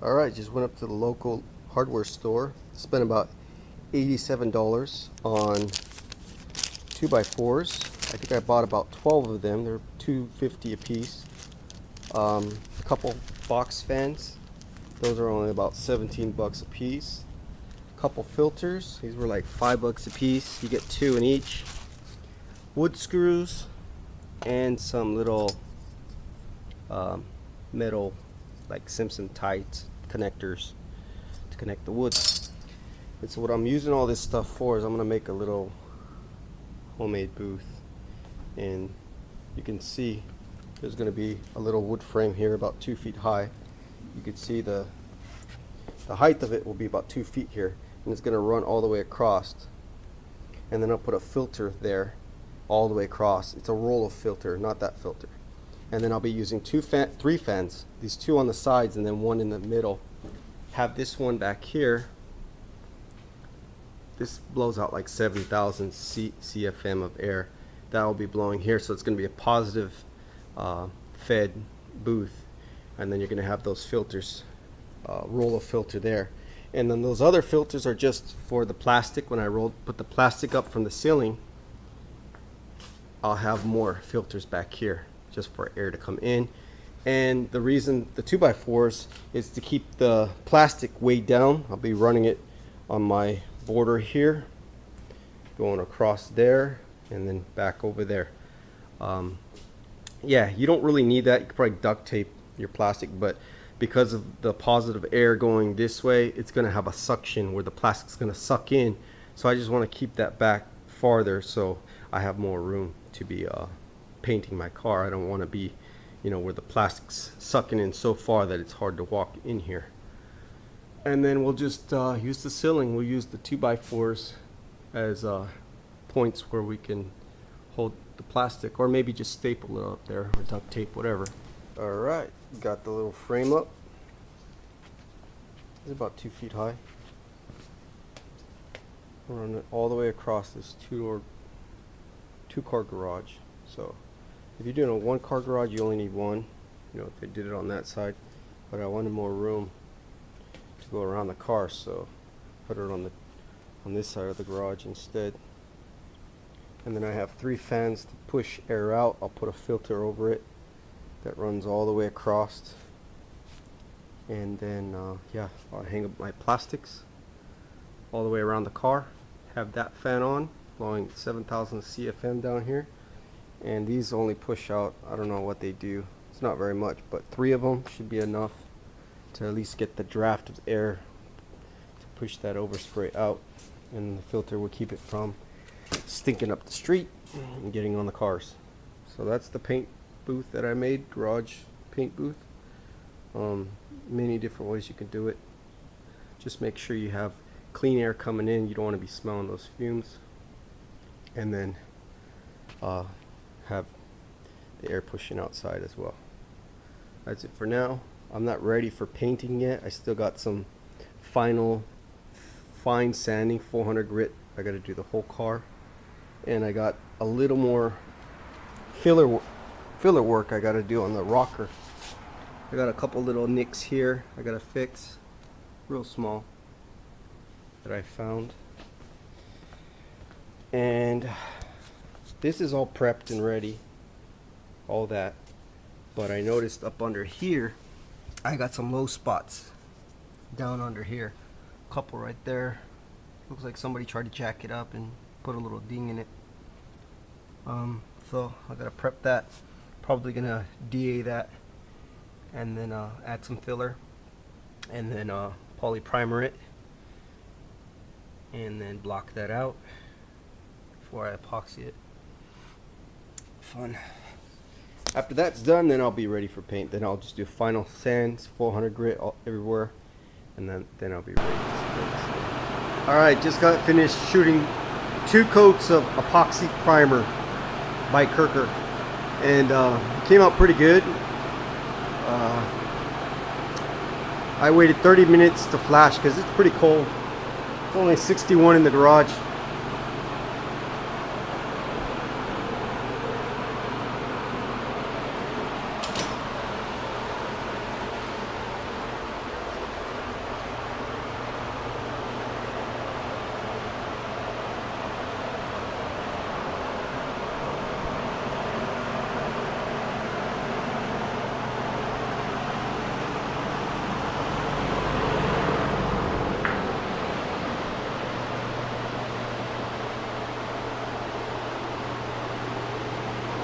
Alright, just went up to the local hardware store. Spent about $87 on 2x4s. I think I bought about 12 of them. They're $2.50 a piece. A couple box fans. Those are only about 17 bucks a piece. Couple filters. These were like 5 bucks a piece. You get 2 in each. Wood screws and some little metal like Simpson tights connectors to connect the wood. And so what I'm using all this stuff for is I'm gonna make a little homemade booth, and you can see there's gonna be a little wood frame here about 2 feet high. You can see the height of it will be about 2 feet here, and it's gonna run all the way across, and then I'll put a filter there all the way across. It's a roll of filter, not that filter. And then I'll be using 3 fans, these 2 on the sides and then 1 in the middle. Have this one back here. This blows out like 7,000 CFM of air. That will be blowing here, so it's going to be a positive fed booth. And then you're going to have those filters, roll of filter there. And then those other filters are just for the plastic. When I put the plastic up from the ceiling, I'll have more filters back here just for air to come in. And the reason the 2x4s is to keep the plastic weighed down. I'll be running it on my border here, going across there and then back over there. Yeah, you don't really need that. You could probably duct tape your plastic, but because of the positive air going this way, it's going to have a suction where the plastic's going to suck in. So I just want to keep that back farther so I have more room to be painting my car. I don't want to be, you know, where the plastic's sucking in so far that it's hard to walk in here. And then we'll just use the ceiling. We'll use the 2x4s as points where we can hold the plastic, or maybe just staple it up there or duct tape, whatever. Alright, got the little frame up. It's about 2 feet high. Run it all the way across this two-car garage. So if you're doing a 1-car garage, you only need 1. You know, if I did it on that side, but I wanted more room to go around the car, so put it on this side of the garage instead. And then I have 3 fans to push air out. I'll put a filter over it that runs all the way across. And then yeah, I'll hang up my plastics all the way around the car. Have that fan on, blowing 7,000 CFM down here. And these only push out, I don't know what they do, it's not very much, but 3 of them should be enough to at least get the draft of air to push that overspray out, and the filter will keep it from stinking up the street and getting on the cars. So that's the paint booth that I made, garage paint booth. Many different ways you can do it. Just make sure you have clean air coming in. You don't want to be smelling those fumes. And then have the air pushing outside as well. That's it for now. I'm not ready for painting yet. I still got some fine sanding, 400 grit. I got to do the whole car, and I got a little more filler work I got to do on the rocker. I got a couple little nicks here I got to fix, real small, that I found. And this is all prepped and ready, all that, but I noticed up under here I got some low spots down under here. A couple right there. Looks like somebody tried to jack it up and put a little ding in it. So I gotta prep that. Probably gonna DA that, and then add some filler, and then poly primer it, and then block that out before I epoxy it. Fun. After that's done, then I'll be ready for paint. Then I'll just do final sands, 400 grit everywhere, and then I'll be ready to spray this. Alright, just got finished shooting 2 coats of epoxy primer by Kirker, and it came out pretty good. I waited 30 minutes to flash because it's pretty cold. It's only 61 in the garage.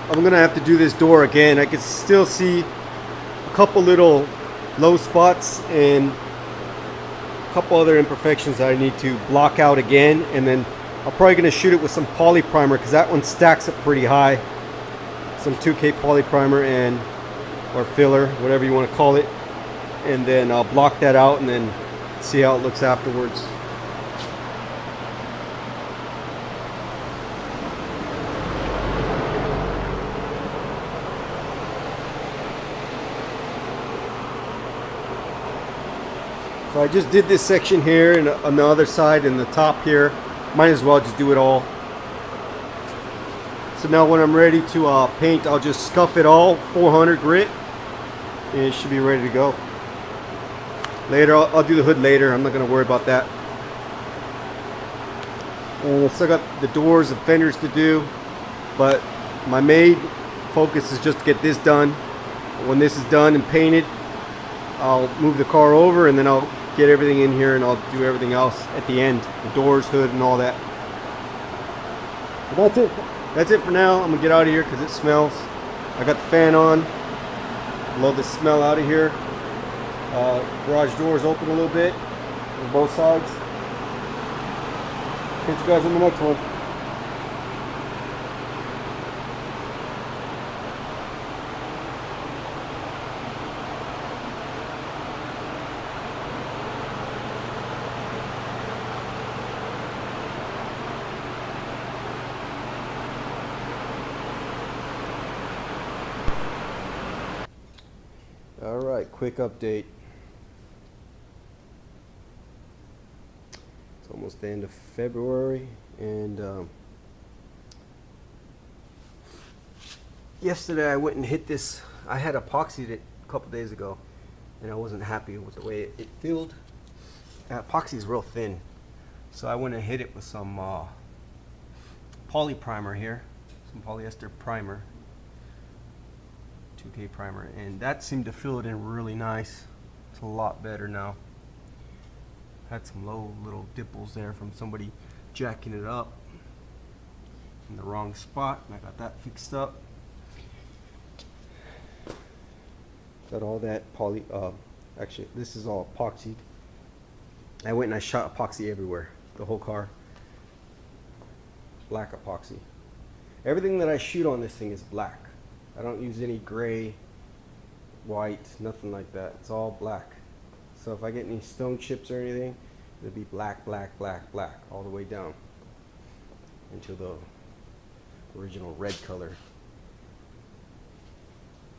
I'm gonna have to do this door again. I can still see a couple little low spots and a couple other imperfections that I need to block out again, and then I'm probably gonna shoot it with some poly primer because that one stacks up pretty high. Some 2K poly primer and or filler, whatever you want to call it, and then I'll block that out and then see how it looks afterwards. So I just did this section here and on the other side and the top here. Might as well just do it all. So now when I'm ready to paint, I'll just scuff it all 400 grit and it should be ready to go. Later, I'll do the hood later. I'm not going to worry about that. And I still got the doors and fenders to do, but my main focus is just to get this done. When this is done and painted, I'll move the car over and then I'll get everything in here and I'll do everything else at the end. The doors, hood, and all that. But that's it. That's it for now. I'm going to get out of here because it smells. I got the fan on. Love the smell out of here. Garage doors open a little bit on both sides. Catch you guys in the next one. All right, quick update. It's almost the end of February, and yesterday I went and hit this. I had epoxied it a couple days ago, and I wasn't happy with the way it filled. Epoxy is real thin, so I went and hit it with some poly primer here, some polyester primer. 2K primer, and that seemed to fill it in really nice. It's a lot better now. Had some low little dimples there from somebody jacking it up in the wrong spot, and I got that fixed up. Got all that poly, actually this is all epoxied. I went and I shot epoxy everywhere, the whole car. Black epoxy. Everything that I shoot on this thing is black. I don't use any gray, white, nothing like that. It's all black. So if I get any stone chips or anything, it'll be black, black, black, black, all the way down into the original red color.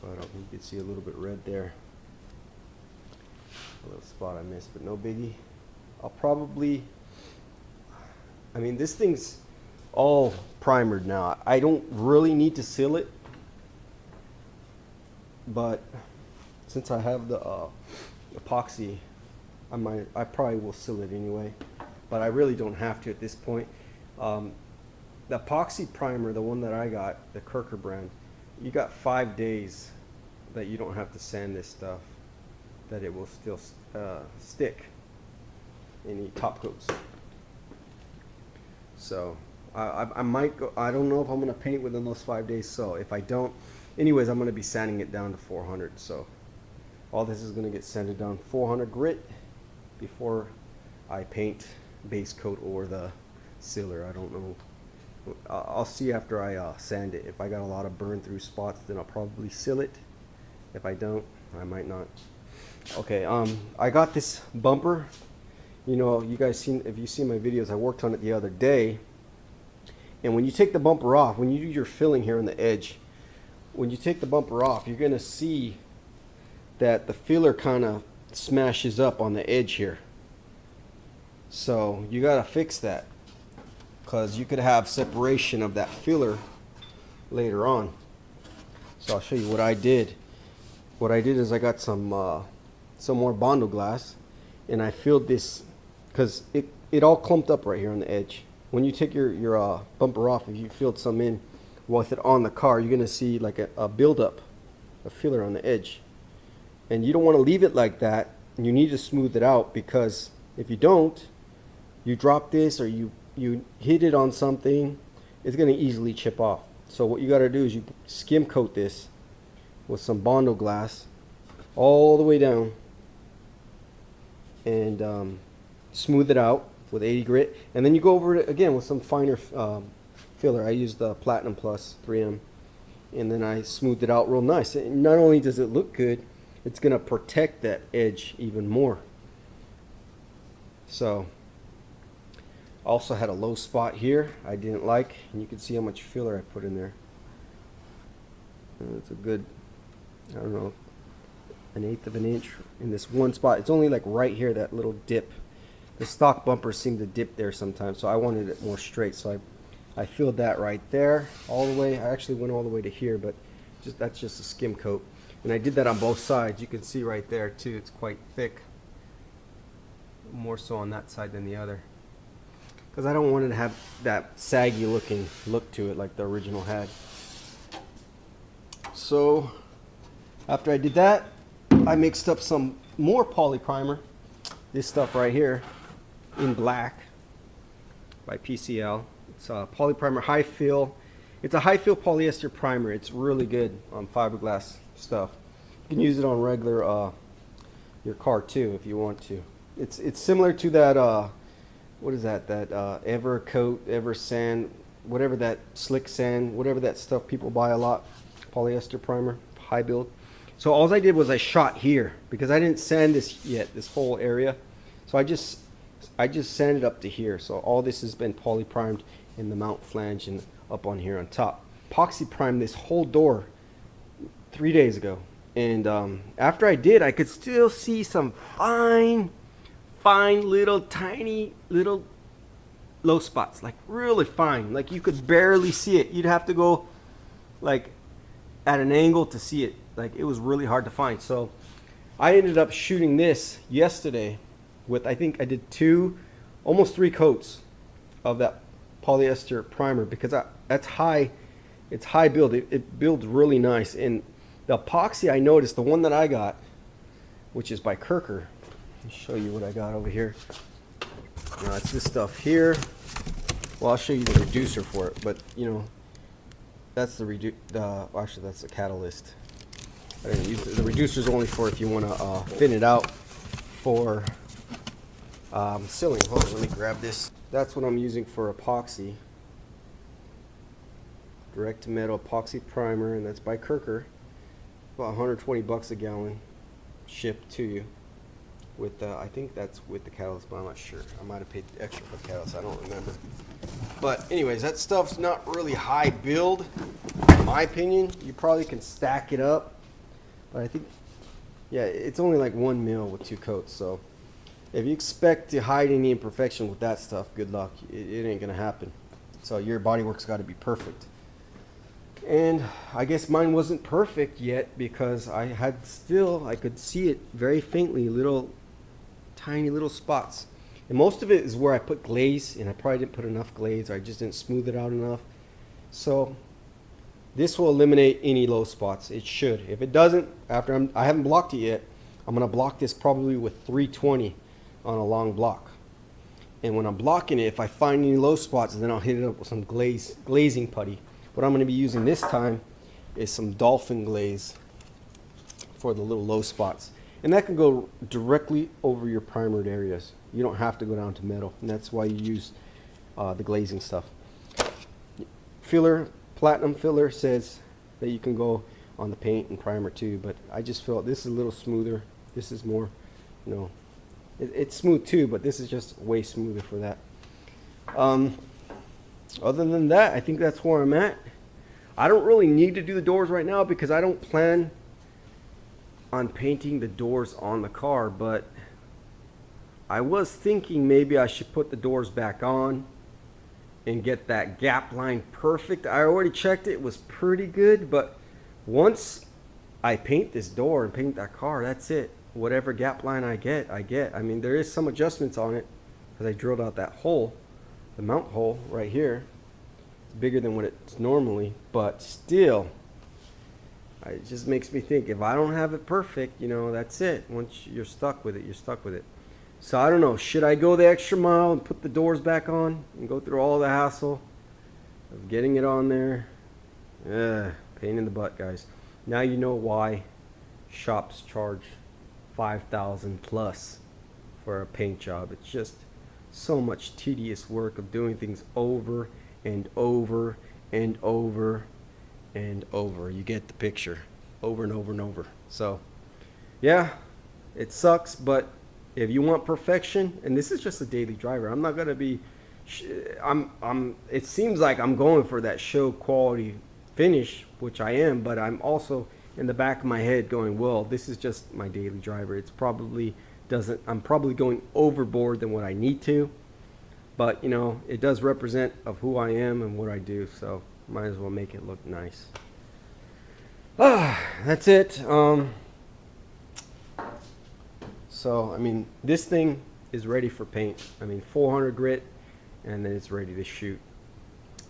But you can see a little bit red there. A little spot I missed, but no biggie. I'll probably, I mean, this thing's all primered now. I don't really need to seal it. But since I have the epoxy, I probably will seal it anyway. But I really don't have to at this point. The epoxy primer, the one that I got, the Kirker brand, you got 5 days that you don't have to sand this stuff, that it will still stick any top coats. So I might go. I don't know if I'm gonna paint within those 5 days. So if I don't, anyways, I'm going to be sanding it down to 400. So all this is going to get sanded down 400 grit before I paint base coat or the sealer. I don't know. I'll see after I sand it. If I got a lot of burn through spots, then I'll probably seal it. If I don't, I might not. Okay, I got this bumper. You know, you guys seen, if you see my videos, I worked on it the other day. And when you take the bumper off, when you do your filling here on the edge, when you take the bumper off, you're going to see that the filler kind of smashes up on the edge here. So you got to fix that, because you could have separation of that filler later on. So I'll show you what I did. What I did is I got some more Bondo glass, and I filled this, because it all clumped up right here on the edge. When you take your bumper off, if you filled some in with it on the car, you're going to see like a buildup, a filler on the edge. And you don't want to leave it like that. You need to smooth it out, because if you don't, you drop this or you hit it on something, it's going to easily chip off. So what you got to do is you skim coat this with some Bondo glass all the way down, and smooth it out with 80 grit, and then you go over it again with some finer filler. I used the Platinum Plus 3M, and then I smoothed it out real nice. And not only does it look good, it's going to protect that edge even more. So also had a low spot here I didn't like, and you can see how much filler I put in there. It's a good, I don't know, 1/8 of an inch in this one spot. It's only like right here, that little dip. The stock bumpers seem to dip there sometimes, so I wanted it more straight, so I filled that right there all the way. I actually went all the way to here, but that's just a skim coat, and I did that on both sides. You can see right there too, it's quite thick, more so on that side than the other, because I don't want it to have that saggy looking look to it like the original had. So after I did that, I mixed up some more poly primer, this stuff right here in black by PCL. It's a poly primer high fill. It's a high fill polyester primer. It's really good on fiberglass stuff. You can use it on regular your car too if you want to. It's similar to that what is that Evercoat, Eversand, whatever that Slick Sand, whatever that stuff people buy a lot, polyester primer, high build. So all I did was I shot here because I didn't sand this yet, this whole area. So I just sanded up to here. So all this has been poly primed in the mount flange and up on here on top. Epoxy primed this whole door 3 days ago. And after I did, I could still see some fine little tiny little low spots, like really fine. Like you could barely see it. You'd have to go like at an angle to see it. Like it was really hard to find. So I ended up shooting this yesterday with, I think I did almost 3 coats of that polyester primer, because that's high. It's high build. It builds really nice. And the epoxy, I noticed, the one that I got, which is by Kirker. Let me show you what I got over here. Now it's this stuff here. Well, I'll show you the reducer for it, but you know, that's the actually that's the catalyst. I didn't use the reducer is only for if you want to thin it out for sealing. Hold on, let me grab this. That's what I'm using for epoxy. Direct to metal epoxy primer, and that's by Kirker. About 120 bucks a gallon, shipped to you. With I think that's with the catalyst, but I'm not sure. I might have paid extra for the catalyst. I don't remember. But anyways, that stuff's not really high build, in my opinion. You probably can stack it up, but I think, yeah, it's only like 1 mil with 2 coats. So if you expect to hide any imperfection with that stuff, good luck. It ain't gonna happen. So your bodywork's got to be perfect. And I guess mine wasn't perfect yet because I could see it very faintly, tiny little spots. And most of it is where I put glaze, and I probably didn't put enough glaze, or I just didn't smooth it out enough. So this will eliminate any low spots. It should. If it doesn't, I haven't blocked it yet, I'm gonna block this probably with 320 on a long block. And when I'm blocking it, if I find any low spots, then I'll hit it up with some glazing putty. What I'm going to be using this time is some Dolphin glaze for the little low spots. And that can go directly over your primered areas. You don't have to go down to metal. And that's why you use the glazing stuff. Filler, platinum filler says that you can go on the paint and primer too. But I just felt this is a little smoother. This is more, you know, it's smooth too, but this is just way smoother for that. Other than that, I think that's where I'm at. I don't really need to do the doors right now because I don't plan on painting the doors on the car, but I was thinking maybe I should put the doors back on and get that gap line perfect. I already checked it, it was pretty good, but once I paint this door and paint that car, that's it. Whatever gap line I get. I mean, there is some adjustments on it because I drilled out that hole. The mount hole right here. It's bigger than what it's normally, but still, it just makes me think, if I don't have it perfect, you know, that's it. Once you're stuck with it, you're stuck with it. So I don't know, should I go the extra mile and put the doors back on and go through all the hassle of getting it on there? Pain in the butt, guys. Now you know why shops charge 5,000 plus for a paint job. It's just so much tedious work of doing things over and over and over and over. You get the picture. Over and over and over. So yeah, it sucks, but if you want perfection, and this is just a daily driver, I'm not gonna be it seems like I'm going for that show quality finish, which I am, but I'm also in the back of my head going, well, this is just my daily driver. It's probably doesn't, I'm probably going overboard than what I need to, but you know, it does represent of who I am and what I do, so might as well make it look nice. That's it. So I mean, this thing is ready for paint. I mean, 400 grit, and then it's ready to shoot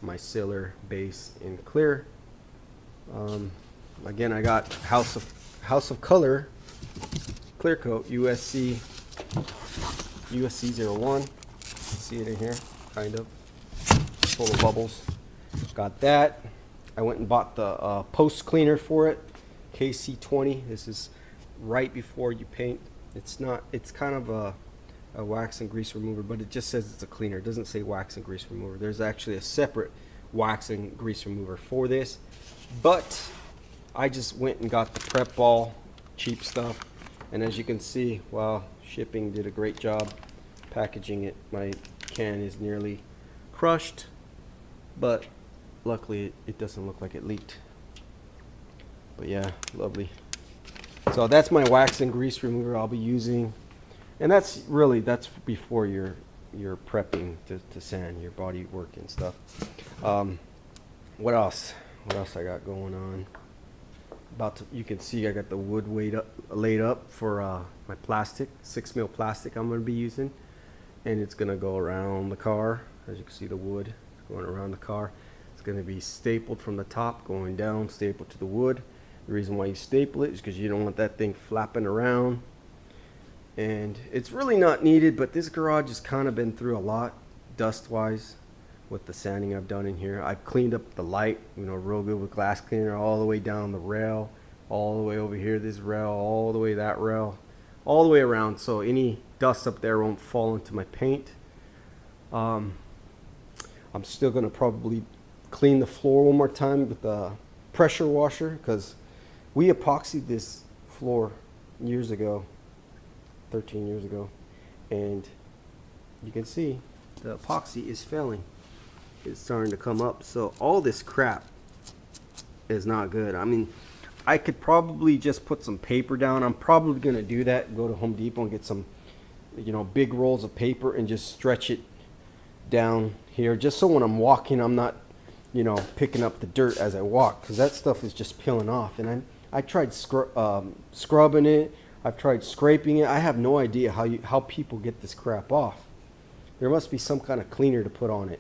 my sealer base in clear. Again, I got House of Color clear coat USC 01. See it in here, kind of full of bubbles. Got that. I went and bought the post cleaner for it, KC20. This is right before you paint. It's not. It's kind of a wax and grease remover, but it just says it's a cleaner. It doesn't say wax and grease remover. There's actually a separate wax and grease remover for this, but I just went and got the prep ball, cheap stuff, and as you can see, wow, shipping did a great job packaging it. My can is nearly crushed, but luckily it doesn't look like it leaked. But yeah, lovely. So that's my wax and grease remover I'll be using, and that's before you're prepping to sand your body work and stuff. What else I got going on? You can see I got the wood laid up for my plastic, 6 mil plastic I'm going to be using, and it's going to go around the car. As you can see, the wood going around the car. It's going to be stapled from the top going down, stapled to the wood. The reason why you staple it is because you don't want that thing flapping around, and it's really not needed, but this garage has kind of been through a lot dust wise with the sanding I've done in here. I've cleaned up the light, you know, real good with glass cleaner, all the way down the rail, all the way over here, this rail, all the way that rail, all the way around, so any dust up there won't fall into my paint. I'm still gonna probably clean the floor one more time with the pressure washer, because we epoxied this floor years ago, 13 years ago, and you can see the epoxy is failing. It's starting to come up, so all this crap is not good. I mean, I could probably just put some paper down. I'm probably gonna do that, go to Home Depot and get some, you know, big rolls of paper and just stretch it down here, just so when I'm walking I'm not, you know, picking up the dirt as I walk, because that stuff is just peeling off. And I tried scrubbing it, I've tried scraping it. I have no idea how people get this crap off. There must be some kind of cleaner to put on it.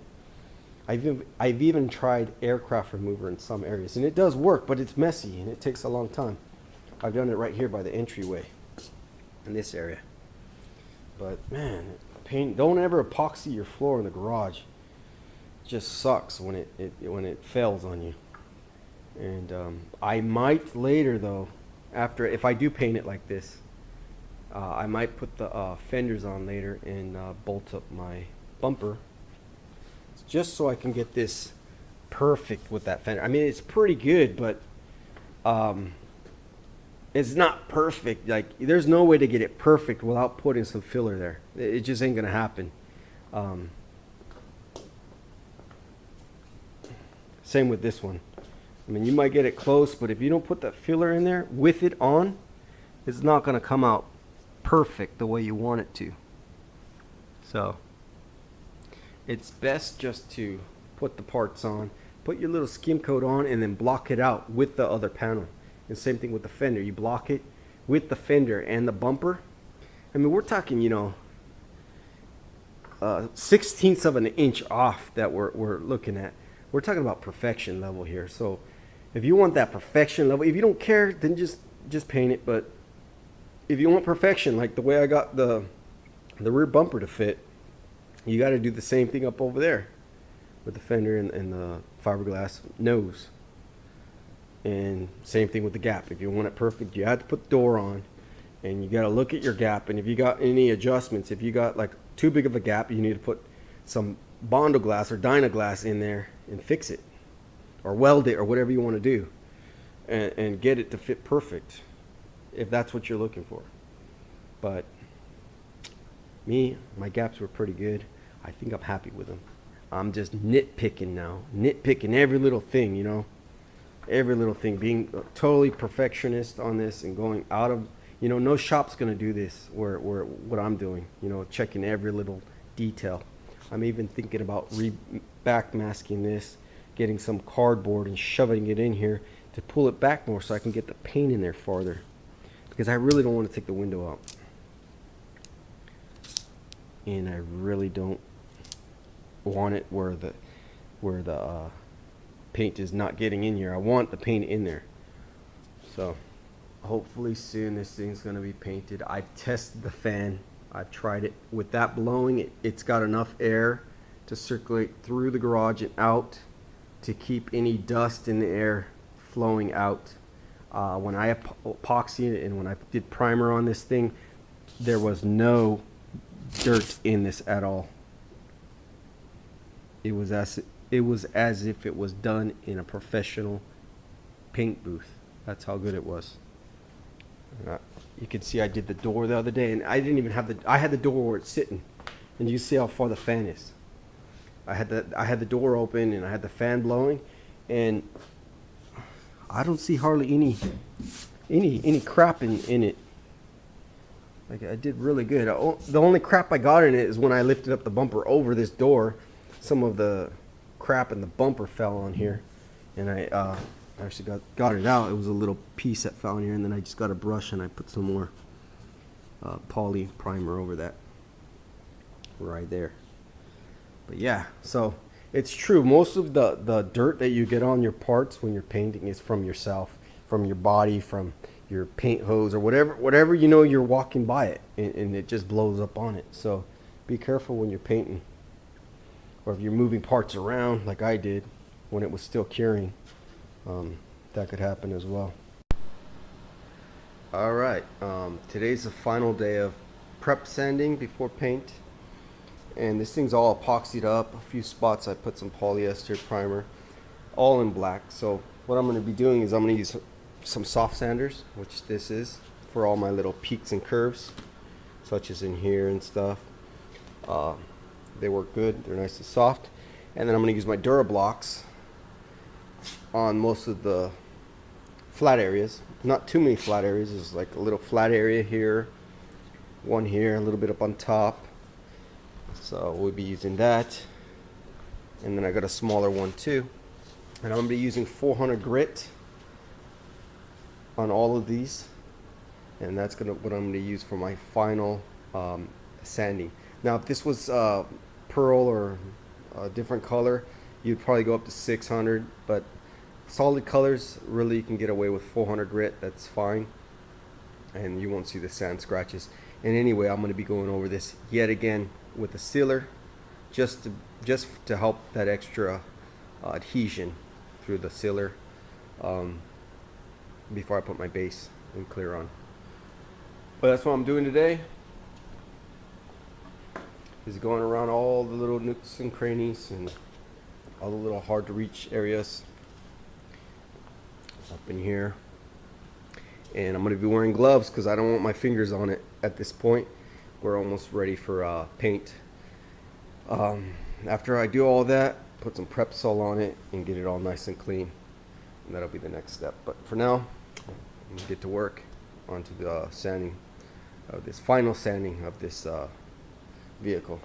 I've even tried aircraft remover in some areas, and it does work, but it's messy and it takes a long time. I've done it right here by the entryway in this area. But man, paint, don't ever epoxy your floor in the garage. It just sucks when it fails on you. And I might later though, after, if I do paint it like this, I might put the fenders on later and bolt up my bumper, just so I can get this perfect with that fender. I mean, it's pretty good, but it's not perfect. Like, there's no way to get it perfect without putting some filler there. It just ain't gonna happen. Same with this one. I mean, you might get it close, but if you don't put that filler in there with it on, it's not gonna come out perfect the way you want it to. So it's best just to put the parts on, put your little skim coat on, and then block it out with the other panel. And same thing with the fender. You block it with the fender and the bumper. I mean, we're talking, you know, 1/16 of an inch off that we're looking at. We're talking about perfection level here. So if you want that perfection level, if you don't care, then just paint it. But if you want perfection, like the way I got the rear bumper to fit, you got to do the same thing up over there with the fender and the fiberglass nose. And same thing with the gap. If you want it perfect, you have to put the door on, and you got to look at your gap. And if you got any adjustments, if you got like too big of a gap, you need to put some Bondo glass or Dynaglass in there and fix it, or weld it, or whatever you want to do, and get it to fit perfect, if that's what you're looking for. But me, my gaps were pretty good. I think I'm happy with them. I'm just nitpicking now, nitpicking every little thing, you know, every little thing, being totally perfectionist on this, and going out of, you know, no shop's gonna do this where what I'm doing, you know, checking every little detail. I'm even thinking about back masking this, getting some cardboard and shoving it in here to pull it back more so I can get the paint in there farther, because I really don't want to take the window out, and I really don't want it where the paint is not getting in here. I want the paint in there. So hopefully soon this thing's gonna be painted. I've tested the fan. I've tried it with that blowing. It's got enough air to circulate through the garage and out to keep any dust in the air flowing out. When I epoxied it and when I did primer on this thing, there was no dirt in this at all. It was as if it was done in a professional paint booth. That's how good it was. You can see I did the door the other day, and I didn't even have I had the door where it's sitting, and you see how far the fan is. I had the door open and I had the fan blowing, and I don't see hardly any crap in it. Like, I did really good. The only crap I got in it is when I lifted up the bumper over this door. Some of the crap in the bumper fell on here, and I actually got it out. It was a little piece that fell in here, and then I just got a brush and I put some more poly primer over that right there. But yeah, so it's true. Most of the dirt that you get on your parts when you're painting is from yourself, from your body, from your paint hose, or whatever you know, you're walking by it, and it just blows up on it. So be careful when you're painting, or if you're moving parts around like I did when it was still curing. That could happen as well. All right, today's the final day of prep sanding before paint, and this thing's all epoxied up. A few spots I put some polyester primer, all in black. So what I'm going to be doing is I'm going to use some soft sanders, which this is, for all my little peaks and curves, such as in here and stuff. They work good, they're nice and soft. And then I'm going to use my Durablocks on most of the flat areas. Not too many flat areas. There's like a little flat area here, one here, a little bit up on top. So we'll be using that. And then I got a smaller one too. And I'm going to be using 400 grit on all of these. And that's what I'm going to use for my final sanding. Now if this was pearl or a different color, you'd probably go up to 600, but solid colors, really you can get away with 400 grit. That's fine, and you won't see the sand scratches. And anyway, I'm going to be going over this yet again with a sealer, just to help that extra adhesion through the sealer before I put my base and clear on. But that's what I'm doing today, is going around all the little nooks and crannies and all the little hard to reach areas up in here. And I'm going to be wearing gloves because I don't want my fingers on it at this point. We're almost ready for paint. After I do all that, put some Prep Sol on it and get it all nice and clean, and that'll be the next step. But for now, I'm going to get to work onto the sanding of this final sanding of this vehicle.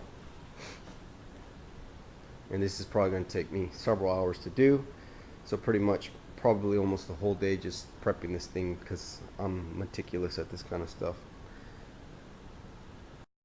And this is probably going to take me several hours to do, so pretty much probably almost the whole day just prepping this thing, because I'm meticulous at this kind of stuff.